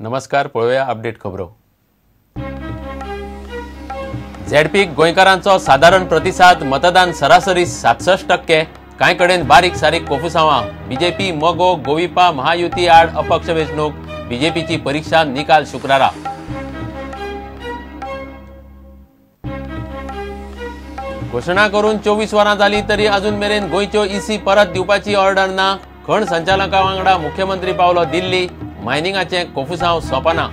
नमस्कार, पळोवया अपडेट खबरो। झेडपीक गोंयकारांचो साधारण प्रतिसाद, मतदान सरासरी 67%। कांय कडेन बारीक सारीक कोफुसांवां। बीजेपी मोगो गोविपा महायुती आड अपक्ष वेंचणूक। बीजेपीची परीक्षा निकाल शुक्रारा। घोषणा करून 24 वरां जाली तरी अजून मेरेन गोंयच्यो ईसी परत दिवपाची ऑर्डर ना। खण संचालका वांगडा मुख्यमंत्री पावलो दिल्ली। मायनिंगाचे कोफुसांव सोंपना।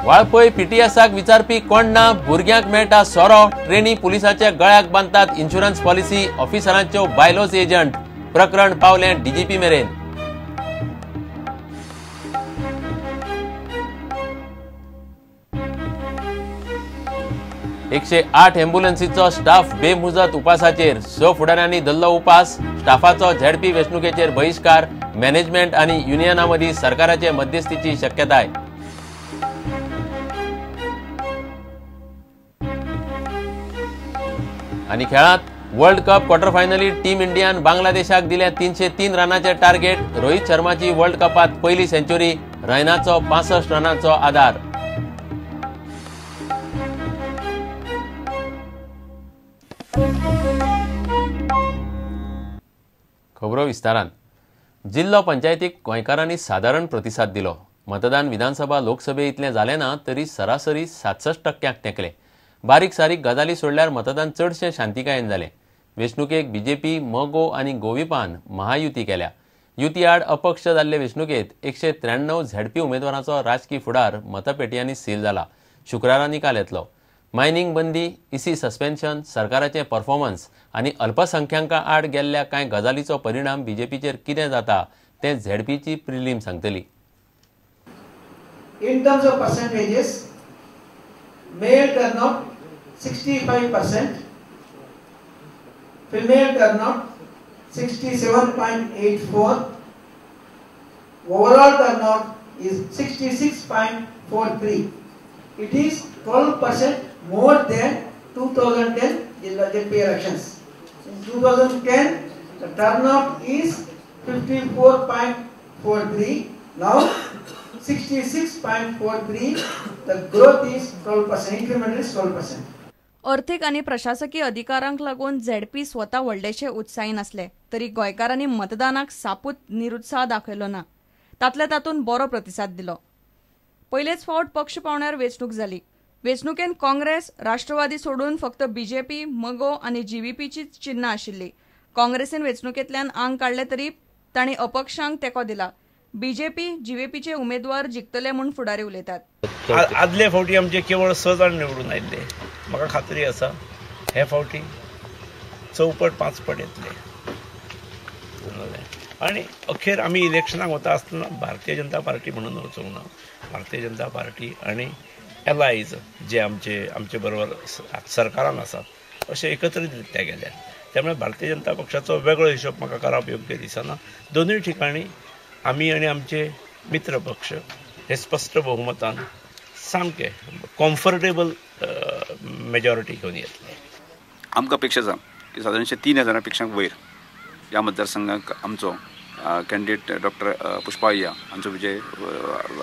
वाळपय पीटीएसाक विचारपी कोण ना। भुरग्यांक मेळटा सोरो। ट्रेनी पुलिसाच्या गळ्याक बांदतात इन्शुरन्स पॉलिसी। ऑफिसरांच्यो बायलोच एजंट। प्रकरण पावलें डीजीपी मेरेन। एकशे 8 एम्ब्युलन्सीचो स्टाफ बेमुजत उपासाचेर। 6 फुडाऱ्यांनी धरलो उपास। स्टाफाचो झेडपी वेंचणुकेचेर बहिष्कार। मॅनेजमेंट आनी युनियनां मदीं सरकाराचे मध्यस्थीची शक्यताय। आनी खेळांत world cup quarter फायनलीत team Indian बांगलादेशाक दिले 303 रनांचे टार्गेट। रोहित शर्माची वर्ल्ड कपात पयली सेंच्युरी। रैनाचो 65 रनांचो आदार। खबरो विस्तारान। जिल्लो पंचायतीक गोंयकारांनी साधारण प्रतिसाद दिलो। मतदान विधानसभा लोकसभे इतलें जालें ना तरी सरासरी 67%क तेंकले। बारीक सारीक गजाली सोडल्यार मतदान चडशें शांतिकायेन जालें। वेंचणुकेक बीजेपी मोगो आनी गोविपान महायुती केल्या। युती आड अपक्ष जाल्ले वेंचणुकेत 193 झेडपी उमेदवारांचो राजकी फुडार मतपेटयांनी सील जाला। शुक्रारा निकाल येतलो। मायनिंग बंदी, ईसी सस्पेन्शन, सरकाराचे परफॉर्मन्स आनी अल्पसंख्यांकां आड गेल्ल्या कांय गजालीचो परिणाम बीजेपीचेर कितें जाता तें झेडपीची prelim सांगतली। In terms of percentages, male turnout 65%, female turnout 67.84, overall turnout is 66.43. It is 12% more than 2010 JP elections. In 2010, the turnout is 54.43. Now 66.43. The growth is 12%. Increment is 12%. अर्थीक आनी प्रशासकीय अधिकारांक लागून झेडपी स्वता व्हडलेशे उत्साही नासले तरी गोंयकारांनी मतदानाक सापूत निरुत्साह दाखयलो ना। तातले तातूंत बरो प्रतिसाद दिलो। पयलेच फावट पक्ष पावण्यार वेंचणूक जाली। वेंचणुकेन काँग्रेस, राष्ट्रवादी सोडून फक्त बीजेपी, मगो आनी जीव्हीपीची चिन्ह आशिल्ली। काँग्रेसीन वेंचणुकेंतल्यान आंग काडले तरी तांणी अपक्षांक तेंको दिला। बीजेपी, जीव्हीपीचे उमेदवार जिखतले म्हूण फुडारी उलयतात। आदले फावटी आमचे केवळ 6 जाण निवडून आयिल्ले। म्हाका खात्री आसा हे फावटी 4-5 येतले। आनी अखेर आमी इलेक्शनाक वता आसतना भारतीय जनता पार्टी म्हणून वचूंक ना। भारतीय जनता पार्टी आनी एलायज जे आमचे बरोबर सरकारान आसात अशें एकत्रीत ते गेले। त्यामुळे भारतीय जनता पक्षाचो वेगळो हिशोब म्हाका करप योग्य दिसना। दोनूय ठिकाणी आमी आनी आमचे मित्र पक्ष हे स्पश्ट बहुमतान सामके कम्फर्टेबल मेजॉरिटी घेवन येतले। आमकां अपेक्षा आसा की सादारणशे 3000 पेक्षा वयर ह्या मतदारसंघाक आमचो कॅन्डिडेट डॉक्टर पुष्पा अय्या हांचो विजय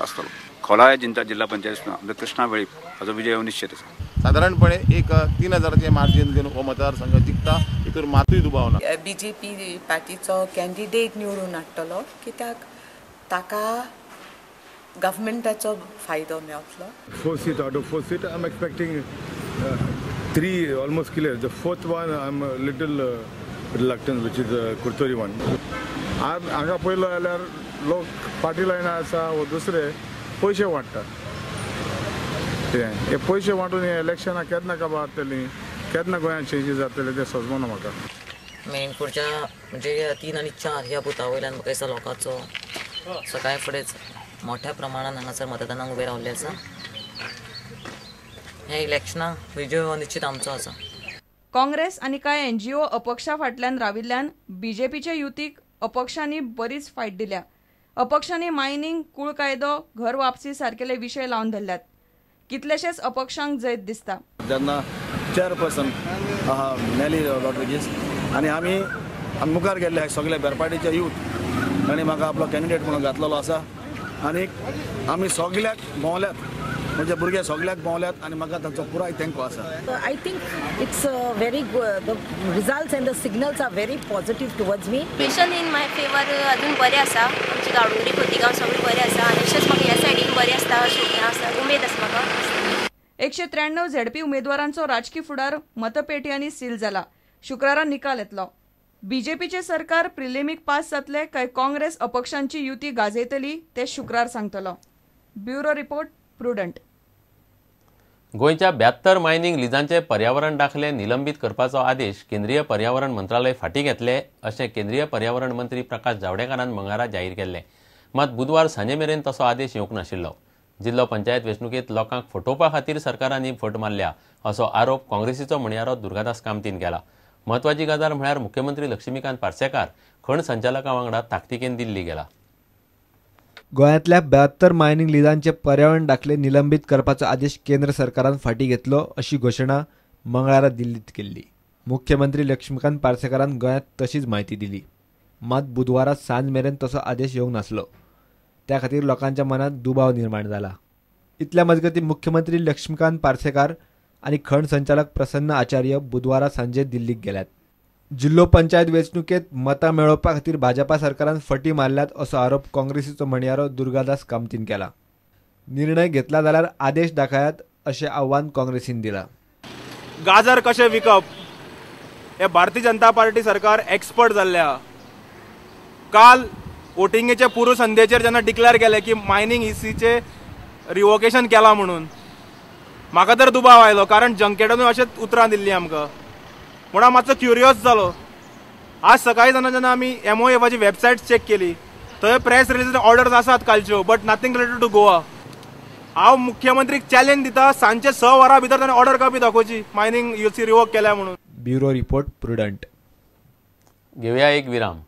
आसतलो। खोला जिल्हा पंचायत कृष्णा वेळीप हाचो विजय निश्चित आसा। साधारणपणे एक 3000चे मार्जिन घेवन हो मतदारसंघ जिखता, हितूर मातूय दुबाव ना। बीजेपी पार्टीचो कॅन्डिडेट निवडून हाडटलो कित्याक ताका गव्हर्मेंटाचो फायदो मेळटलो। 4 seat out of 4 seat I'm expecting 3 almost clear. The 4th one I'm a little reluctant, which is Kurtori one. हांगा पयलो जाल्यार लोक पार्टी लायना आसा वो दुसरे पयशे वांटतात। हे पयशे वांटून इलेक्शनाक केन्ना काबार जातली, केन्ना गोंयांत चेंजीस जातले ते समजना म्हाका। मेन पुढच्या म्हणजे 3 आणि 4 ह्या बुथा वयल्यान म्हाका दिसता लोकांचो सकाळी फुडेंच मोठ्या प्रमाणात हांगासर मतदानाक उबे रावल्ले आसा। हे इलेक्शनाक विजय हो निश्चित आमचो आसा। काँग्रेस आनी कांय एनजीओ अपक्षा फाटल्यान राविल्ल्यान बीजेपीचे युतीक अपक्षांनी बरीच फायट दिल्या। अपक्षांनी मायनिंग, कूळ कायदो, घर वापसी सारकेले विशय लावन धरल्यात। कितलेशेच अपक्षांक जैत दिसता। जेन्ना चेअरपर्सन आहा नेली रॉड्रिगीस आनी आमी मुखार गेल्ले सगळे बेरपाडीचे यूथ आनी म्हाका आपलो कॅन्डिडेट म्हणून घातलेलो आसा आनी आमी सगळ्याक भोंवल्यात म्हणजे भुरगे सगळ्याक भोंवल्यात आनी म्हाका तांचो पुराय थँक्यू आसा. I think it's very the results and the signals are very positive towards me. Passion in my favour अजून बरें आसा. आमची गावडोंगरी खोतीगांव सगळें बरें आसा आनी अशेंच म्हाका ह्या सायडीन बरें आसता अशें आसा उमेद आसा म्हाका. 193 झेडपी उमेदवारांचो राजकी फुडार मतपेटयांनी सील जाला. शुक्रारा निकाल येतलो. बीजेपीचे सरकार प्रिलिमीक पास जातले काय काँग्रेस अपक्षांची युती गाजयतली ते शुक्रार सांगतलो. Bureau report prudent. गोंयच्या 72 मायनिंग लिजांचे पर्यावरण दाखले निलंबीत करपाचो आदेश केंद्रीय पर्यावरण मंत्रालय फाटीं घेतले अशें केंद्रीय पर्यावरण मंत्री प्रकाश जावडेकरान मंगळारा जाहीर केल्लें. मात बुधवार सांजे मेरेन तसो आदेश येवंक नाशिल्लो. जिल्लो पंचायत वेंचणुकेंत लोकांक फटोवपा खातीर सरकारांनी फट मारल्या असो आरोप काँग्रेसीचो म्हणयारो दुर्गादास कामतीन केला. म्हत्वाची गजाल म्हळ्यार मुख्यमंत्री लक्ष्मीकांत पार्सेकार खण संचालकां वांगडा ताकतिकेन दिल्ली गेला. गोंयांतल्या 72 मायनिंग लिजांचे पर्यावरण दाखले निलंबीत करपाचो आदेश केंद्र सरकारान फाटीं घेतलो अशी घोशणा मंगळारा दिल्लीत केल्ली. मुख्यमंत्री लक्ष्मीकांत पार्सेकारान गोंयांत तशीच म्हायती दिली. मात बुधवारा सांज मेरेन तसो आदेश येवंक नासलो. त्या खातीर लोकांच्या मनात दुबाव निर्माण जाला. इतल्या मजगतीं मुख्यमंत्री लक्ष्मीकांत पार्सेकार आनी खण संचालक प्रसन्न आचार्य बुधवारा सांजे दिल्लीक गेल्यात. जिल्लो पंचायत वेंचणुकेंत मतां मेळोवपा खातीर भाजपा सरकारान फटी मारल्यात असो आरोप काँग्रेसीचो म्हणयारो दुर्गादास कामतीन केला. निर्णय घेतला जाल्यार आदेश दाखयात अशें आव्हान काँग्रेसीन दिलां. गाजर कशें विकप हे भारतीय जनता पार्टी सरकार एक्सपर्ट जाल्ल्या. काल वोटिंगेचे पूर्व संदेचेर जेन्ना डिक्लेअर केलें की मायनिंग इसीचे रिवोकेशन केलां म्हणून म्हाका तर दुबाव आयलो कारण जंकेटानूय अशेंच उतरां दिल्लीं आमकां. म्हणून हांव मातसो क्युरियस जालो. आज सकाळी जेन्ना आमी MOFची वेबसायट चेक केली थंय प्रेस रिलीज ऑर्डर्स आसात कालच्यो but nothing related to Goa. हांव मुख्यमंत्रीक चॅलेंज दिता सांजचे 6 वरां भितर ताणें ऑर्डर कॉपी दाखोवची मायनिंग इसी रिवोक केल्या म्हणून. Bureau report Prudent. घेवया एक विराम.